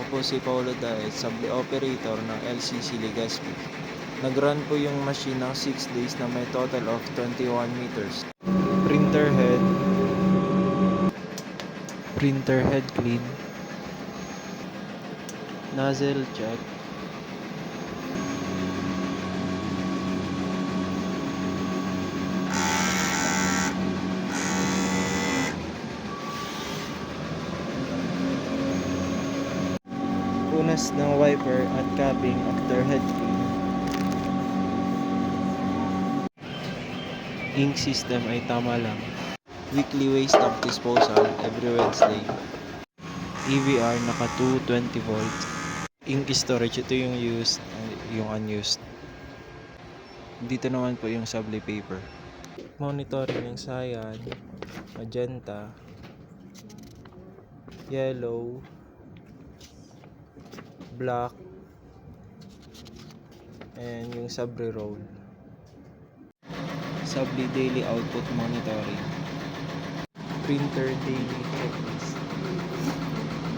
po si Paulo Daet, Sable Operator ng LCC Legazpi. Nag-run po yung machine ng 6 days na may total of 21 meters. Printer head clean, nozzle check, punas ng wiper at capping after head clean. Ink system ay tama lang. Weekly waste of disposal every Wednesday. EVR naka 220 volts. Ink storage, ito yung used, yung unused. Dito naman po yung Sable paper. Monitoring ng cyan, magenta, yellow, black, and yung Sable roll. Sable daily output monitoring. Printer daily checklist.